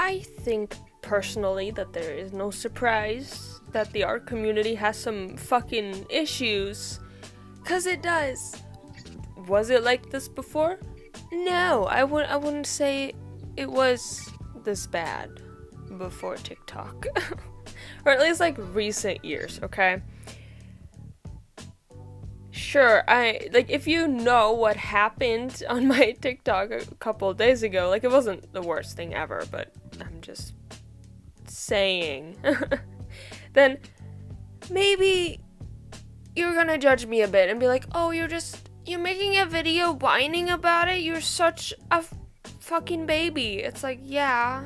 I think personally that there is no surprise that the art community has some fucking issues, 'cause it does. Was it like this before? No, I wouldn't say it was this bad before TikTok. Or at least like recent years, okay? Sure, if you know what happened on my TikTok a couple of days ago, like, it wasn't the worst thing ever, but I'm just saying, then maybe you're gonna judge me a bit and be like, oh, you're making a video whining about it? You're such a fucking baby. It's like, yeah.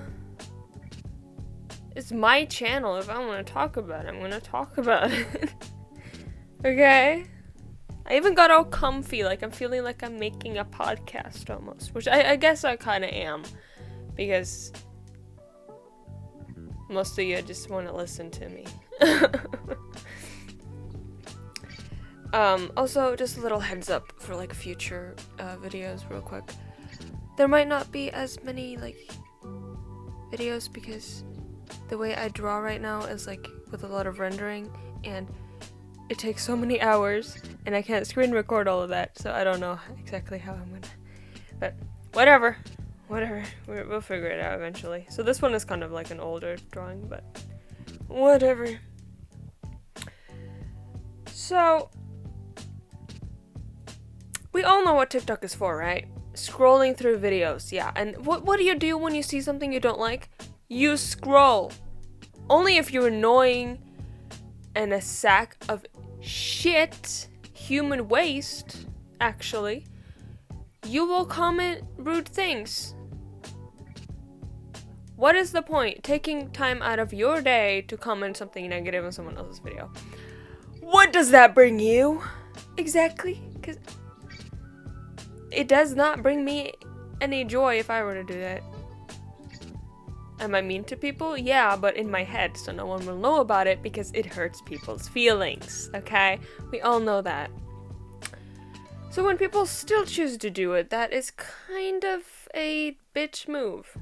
It's my channel. If I want to talk about it, I'm gonna talk about it. Okay? I even got all comfy, like I'm feeling like I'm making a podcast almost, which I guess I kind of am, because most of you just want to listen to me. Also, just a little heads up for like future videos real quick. There might not be as many like videos because the way I draw right now is like with a lot of rendering, and it takes so many hours, and I can't screen record all of that, so I don't know exactly how I'm gonna, but whatever, we'll figure it out eventually. So this one is kind of like an older drawing, but whatever. So, we all know what TikTok is for, right? Scrolling through videos, yeah, and what do you do when you see something you don't like? You scroll. Only if you're annoying and a sack of shit, human waste, actually, you will comment rude things. What is the point? Taking time out of your day to comment something negative on someone else's video. What does that bring you? Exactly, because it does not bring me any joy if I were to do that. Am I mean to people? Yeah, but in my head, so no one will know about it because it hurts people's feelings, okay? We all know that. So when people still choose to do it, that is kind of a bitch move.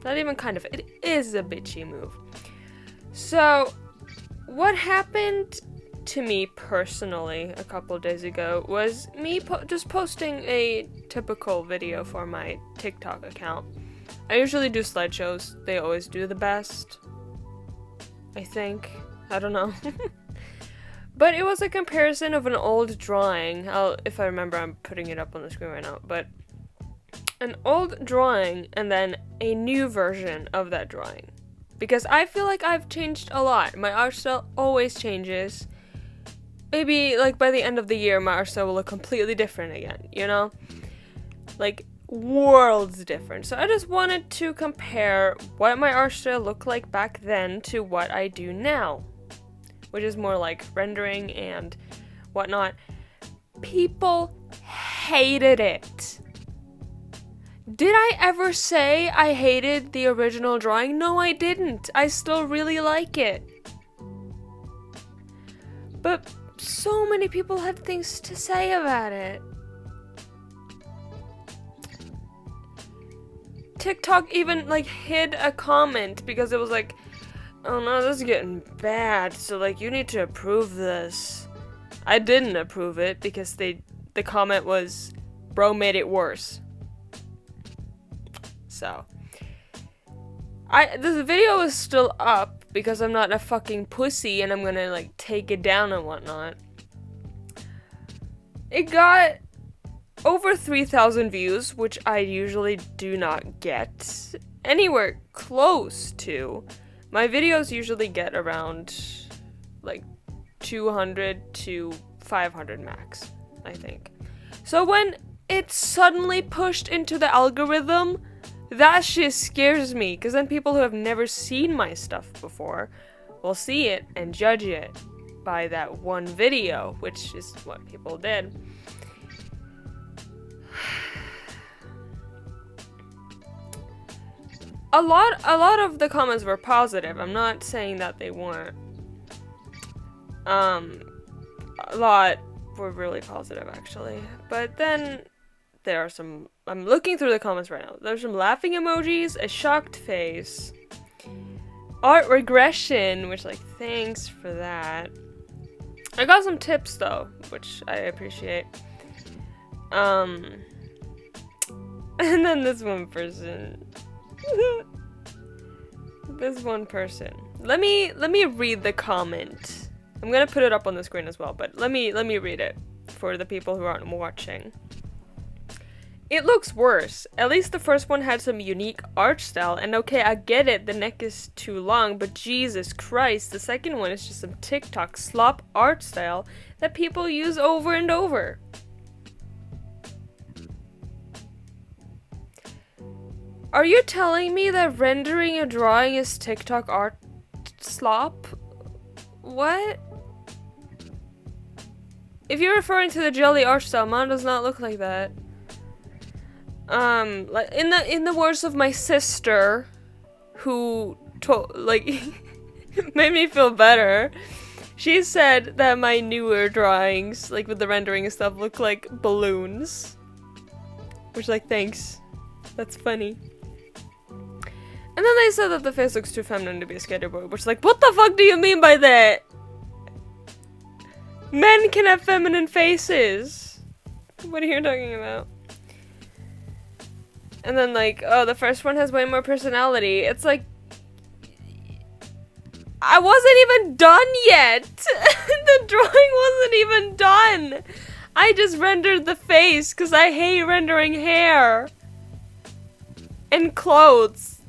Not even kind of, it is a bitchy move. So, what happened to me personally a couple days ago was me just posting a typical video for my TikTok account. I usually do slideshows. They always do the best, I think. I don't know. But it was a comparison of an old drawing. If I remember, I'm putting it up on the screen right now. But an old drawing and then a new version of that drawing. Because I feel like I've changed a lot. My art style always changes. Maybe, like, by the end of the year, my art style will look completely different again, you know? Like, worlds different. So I just wanted to compare what my art style looked like back then to what I do now, which is more like rendering and whatnot. People hated it. Did I ever say I hated the original drawing? No, I didn't. I still really like it. But so many people had things to say about it. TikTok even, like, hid a comment because it was like, oh no, this is getting bad, so, like, you need to approve this. I didn't approve it because the comment was, bro made it worse. So, this video is still up because I'm not a fucking pussy and I'm gonna, like, take it down and whatnot. It got over 3,000 views, which I usually do not get anywhere close to. My videos usually get around like 200 to 500 max, I think. So when it suddenly pushed into the algorithm, that shit scares me, because then people who have never seen my stuff before will see it and judge it by that one video, which is what people did. A lot of the comments were positive. I'm not saying that they weren't. A lot were really positive, actually. But then There are some... I'm looking through the comments right now. There's some laughing emojis, a shocked face, art regression, which, like, thanks for that. I got some tips, though, which I appreciate. And then this one person. This one person. Let me read the comment. I'm gonna put it up on the screen as well, but let me read it for the people who aren't watching. It looks worse. At least the first one had some unique art style, and okay, I get it, the neck is too long, but Jesus Christ, the second one is just some TikTok slop art style that people use over and over. Are you telling me that rendering a drawing is TikTok art slop? What? If you're referring to the jelly art style, mine does not look like that. Like in the words of my sister, who made me feel better. She said that my newer drawings, like with the rendering and stuff, look like balloons. Which, like, thanks. That's funny. And then they said that the face looks too feminine to be a skater boy, which, like, what the fuck do you mean by that? Men can have feminine faces. What are you talking about? And then, like, oh, the first one has way more personality. It's like, I wasn't even done yet. The drawing wasn't even done. I just rendered the face because I hate rendering hair and clothes.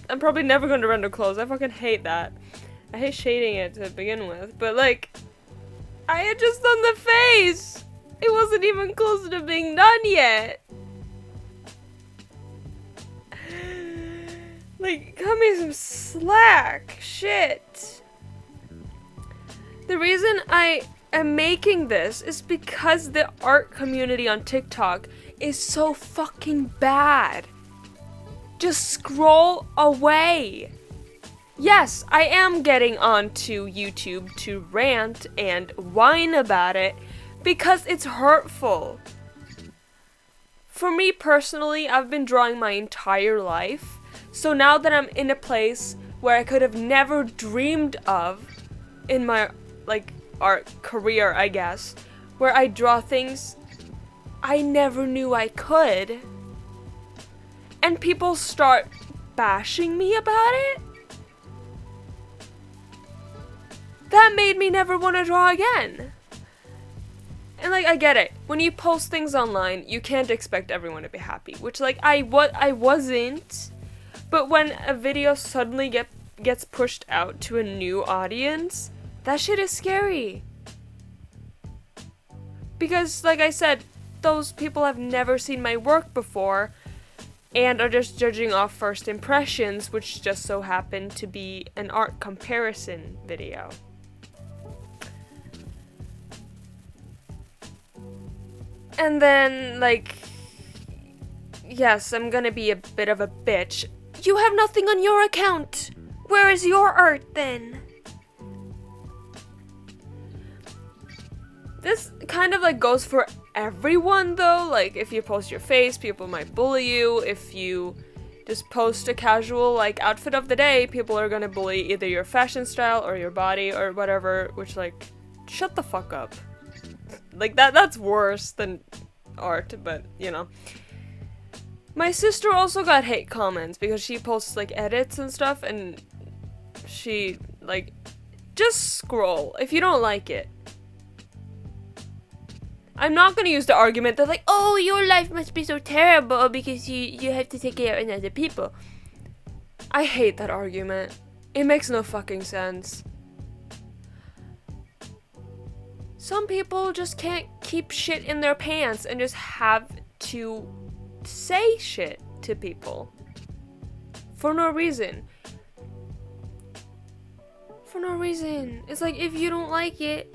I'm probably never going to render clothes. I fucking hate that. I hate shading it to begin with. But, like, I had just done the face. It wasn't even close to being done yet. Like, cut me some slack. Shit. The reason I am making this is because the art community on TikTok is so fucking bad. Just scroll away. Yes, I am getting onto YouTube to rant and whine about it because it's hurtful. For me personally, I've been drawing my entire life. So now that I'm in a place where I could have never dreamed of in my, like, art career, I guess, where I draw things I never knew I could, and people start bashing me about it, that made me never want to draw again. And, like, I get it. When you post things online, you can't expect everyone to be happy, which, like, I wasn't. But when a video suddenly gets pushed out to a new audience, that shit is scary. Because, like I said, those people have never seen my work before and are just judging off first impressions, which just so happened to be an art comparison video. And then, like, yes, I'm gonna be a bit of a bitch. You have nothing on your account. Where is your art then? This kind of, like, goes for everyone though. Like, if you post your face, people might bully you. If you just post a casual, like, outfit of the day, people are gonna bully either your fashion style or your body or whatever, which, like, shut the fuck up. Like, that's worse than art, but, you know. My sister also got hate comments because she posts, like, edits and stuff, and she, like, just scroll if you don't like it. I'm not gonna use the argument that, like, oh, your life must be so terrible because you have to take care of other people. I hate that argument. It makes no fucking sense. Some people just can't keep shit in their pants and just have to say shit to people. For no reason. For no reason. It's like, if you don't like it,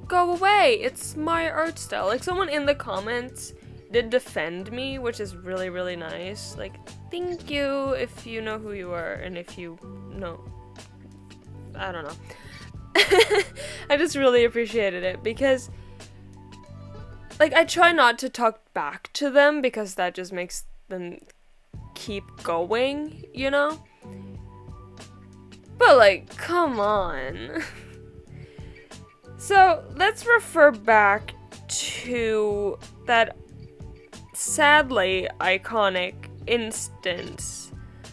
go away. It's my art style. Like, someone in the comments did defend me, which is really, really nice. Like, thank you if you know who you are, and if you know, I don't know. I just really appreciated it because like, I try not to talk back to them because that just makes them keep going, you know? But, like, come on. So, let's refer back to that sadly iconic instance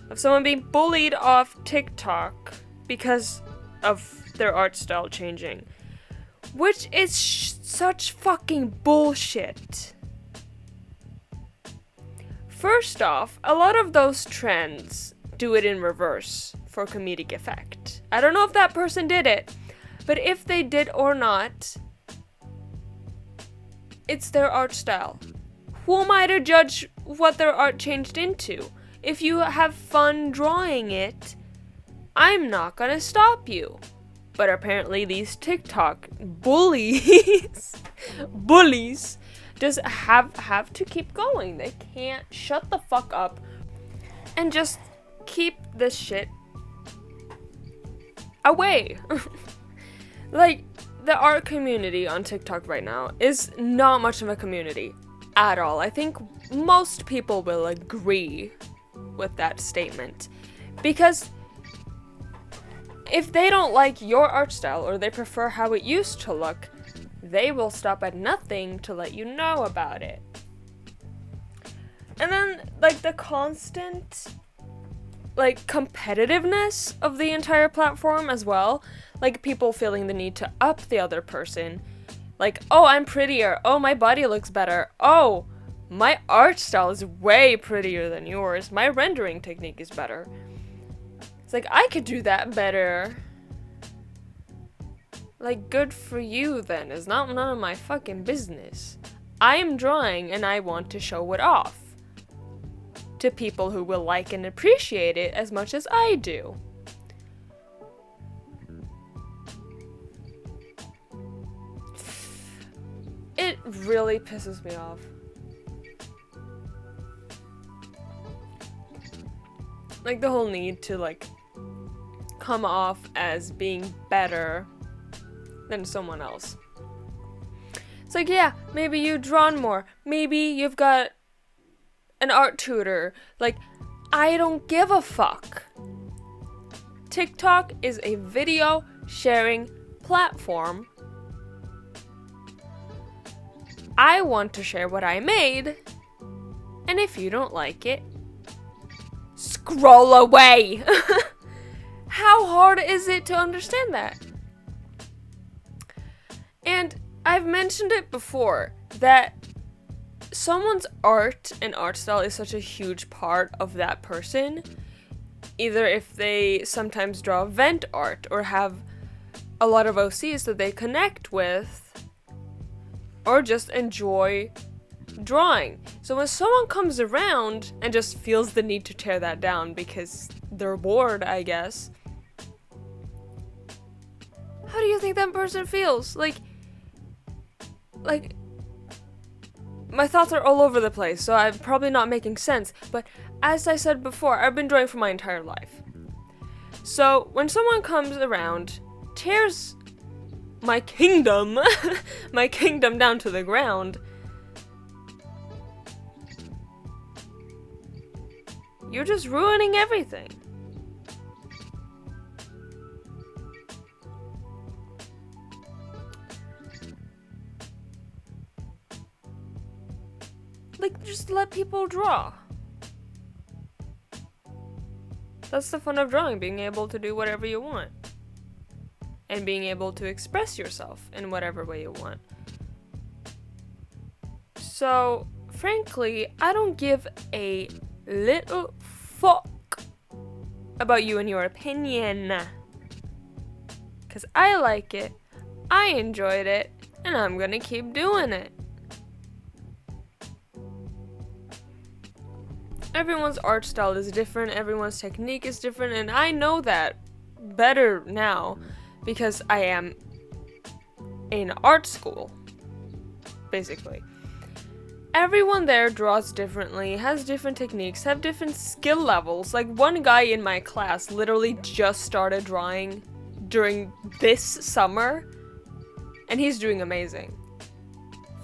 of someone being bullied off TikTok because of their art style changing. Which is such fucking bullshit. First off, a lot of those trends do it in reverse for comedic effect. I don't know if that person did it, but if they did or not, it's their art style. Who am I to judge what their art changed into? If you have fun drawing it, I'm not gonna stop you. But apparently these TikTok bullies just have to keep going. They can't shut the fuck up and just keep this shit away. Like, the art community on TikTok right now is not much of a community at all. I think most people will agree with that statement. Because if they don't like your art style or they prefer how it used to look, they will stop at nothing to let you know about it. And then, like, the constant, like, competitiveness of the entire platform as well. Like, people feeling the need to up the other person. Like, oh, I'm prettier. Oh, my body looks better. Oh, my art style is way prettier than yours. My rendering technique is better. It's like, I could do that better. Like, good for you then. It's not none of my fucking business. I am drawing and I want to show it off to people who will like and appreciate it as much as I do. It really pisses me off. Like, the whole need to, like, come off as being better than someone else. It's like, yeah, maybe you've drawn more. Maybe you've got an art tutor. Like, I don't give a fuck. TikTok is a video sharing platform. I want to share what I made. And if you don't like it, scroll away. How hard is it to understand that? And I've mentioned it before that someone's art and art style is such a huge part of that person. Either if they sometimes draw event art or have a lot of OCs that they connect with, or just enjoy drawing. So when someone comes around and just feels the need to tear that down because they're bored, I guess, how do you think that person feels? Like, my thoughts are all over the place, so I'm probably not making sense, but as I said before, I've been drawing for my entire life. So when someone comes around, tears my kingdom down to the ground, you're just ruining everything. Like, just let people draw. That's the fun of drawing, being able to do whatever you want. And being able to express yourself in whatever way you want. So, frankly, I don't give a little fuck about you and your opinion. Because I like it, I enjoyed it, and I'm gonna keep doing it. Everyone's art style is different, everyone's technique is different, and I know that better now because I am in art school, basically. Everyone there draws differently, has different techniques, have different skill levels. Like, one guy in my class literally just started drawing during this summer, and he's doing amazing.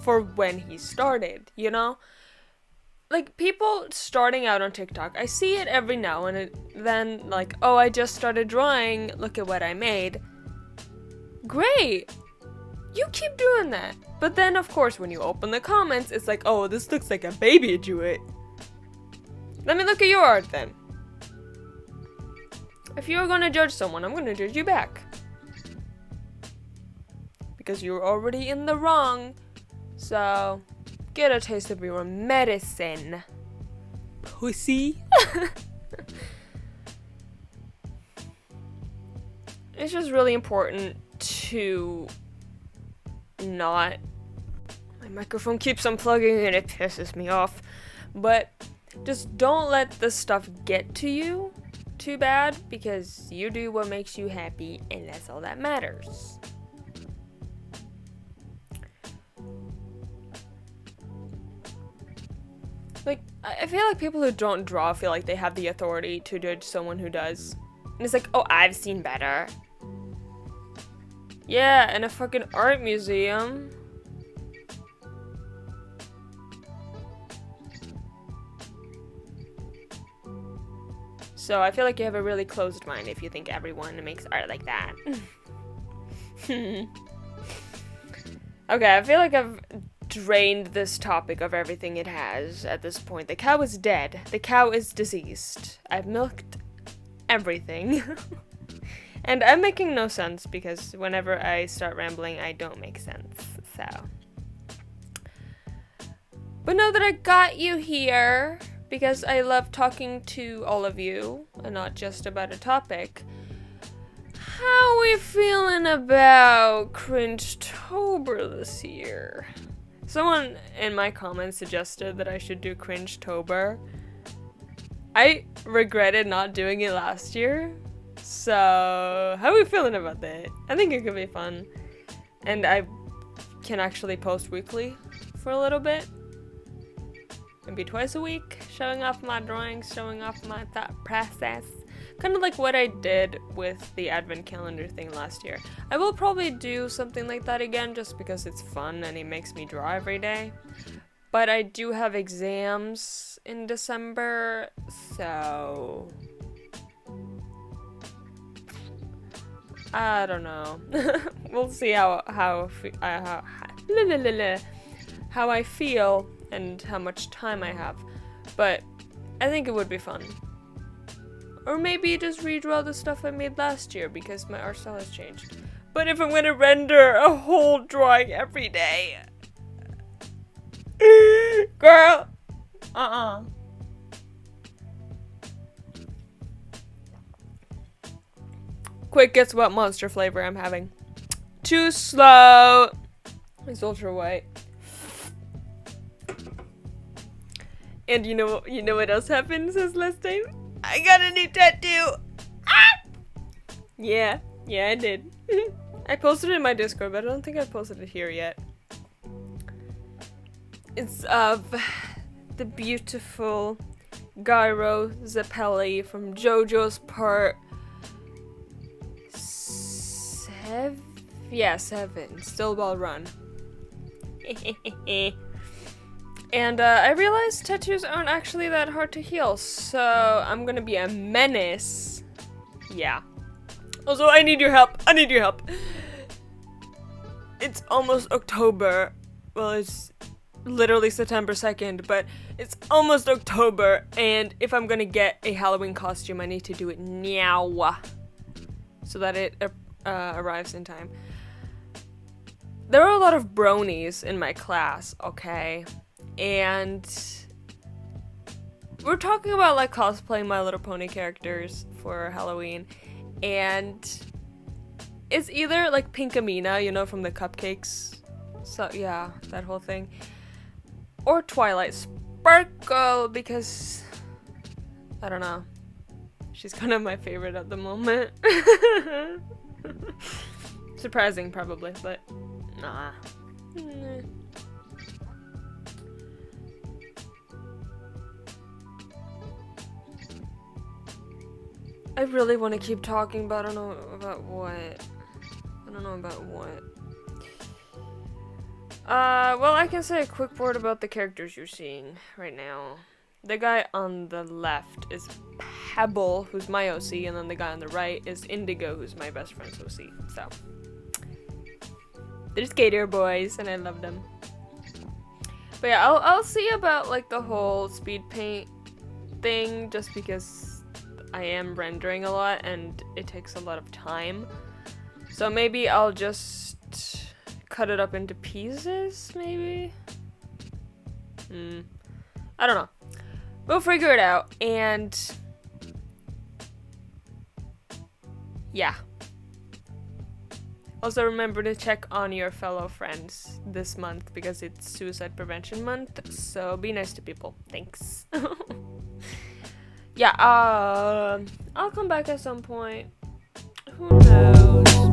for when he started, you know? Like, people starting out on TikTok, I see it every now and then, like, oh, I just started drawing, look at what I made. Great! You keep doing that. But then, of course, when you open the comments, it's like, oh, this looks like a baby drew it. Let me look at your art, then. If you're gonna judge someone, I'm gonna judge you back. Because you're already in the wrong. So, get a taste of your medicine, pussy. It's just really important to not... My microphone keeps unplugging and it pisses me off. But just don't let this stuff get to you too bad, because you do what makes you happy and that's all that matters. Like, I feel like people who don't draw feel like they have the authority to judge someone who does. And it's like, oh, I've seen better. Yeah, in a fucking art museum. So I feel like you have a really closed mind if you think everyone makes art like that. Okay, I feel like I've drained this topic of everything it has at this point. The cow is dead. The cow is deceased. I've milked everything. And I'm making no sense because whenever I start rambling, I don't make sense. So. But now that I got you here, because I love talking to all of you, and not just about a topic, how we feeling about Cringe-tober this year? Someone in my comments suggested that I should do Cringe-tober. I regretted not doing it last year, so how are we feeling about that? I think it could be fun, and I can actually post weekly for a little bit. Maybe twice a week, showing off my drawings, showing off my thought process. Kind of like what I did with the advent calendar thing last year. I will probably do something like that again just because it's fun and it makes me draw every day. But I do have exams in December, so... I don't know. We'll see how I feel and how much time I have. But I think it would be fun. Or maybe just redraw the stuff I made last year because my art style has changed. But if I'm gonna render a whole drawing every day... Girl! Quick, guess what monster flavor I'm having? Too slow! It's ultra white. And you know what else happened since last time? I got a new tattoo! Ah! Yeah, I did. I posted it in my Discord, but I don't think I posted it here yet. It's of the beautiful Gyro Zappelli from JoJo's Part 7? Yeah, 7. Still well run. And I realized tattoos aren't actually that hard to heal, so I'm gonna be a menace. Yeah. Also, I need your help. It's almost October. Well, it's literally September 2nd, but it's almost October, and if I'm gonna get a Halloween costume, I need to do it now, so that it arrives in time. There are a lot of bronies in my class, okay? And we're talking about like cosplaying My Little Pony characters for Halloween, and it's either like Pinkamena, you know, from the cupcakes, so yeah, that whole thing, or Twilight Sparkle, because I don't know, she's kind of my favorite at the moment. Surprising probably, but nah. I really want to keep talking, but I don't know about what. Well, I can say a quick word about the characters you're seeing right now. The guy on the left is Pebble, who's my OC, and then the guy on the right is Indigo, who's my best friend's OC. So, they're skater boys, and I love them. But yeah, I'll see about like the whole speed paint thing, just because I am rendering a lot and it takes a lot of time. So maybe I'll just cut it up into pieces, maybe? I don't know. We'll figure it out, and yeah. Also remember to check on your fellow friends this month because it's Suicide Prevention Month, so be nice to people. Thanks. Yeah, I'll come back at some point. Who knows? Who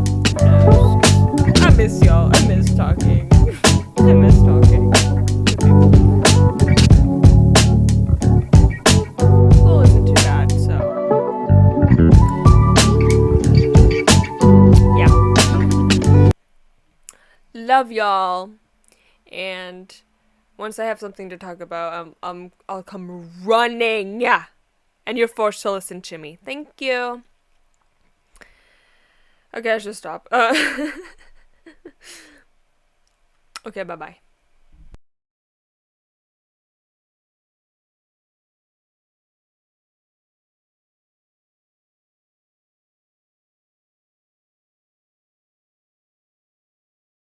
knows? I miss y'all. I miss talking. I miss talking to people. School isn't too bad, so yeah. Love y'all. And once I have something to talk about, I'll come running. Yeah. And you're forced to listen to me. Thank you. Okay, I should stop. Okay, bye-bye.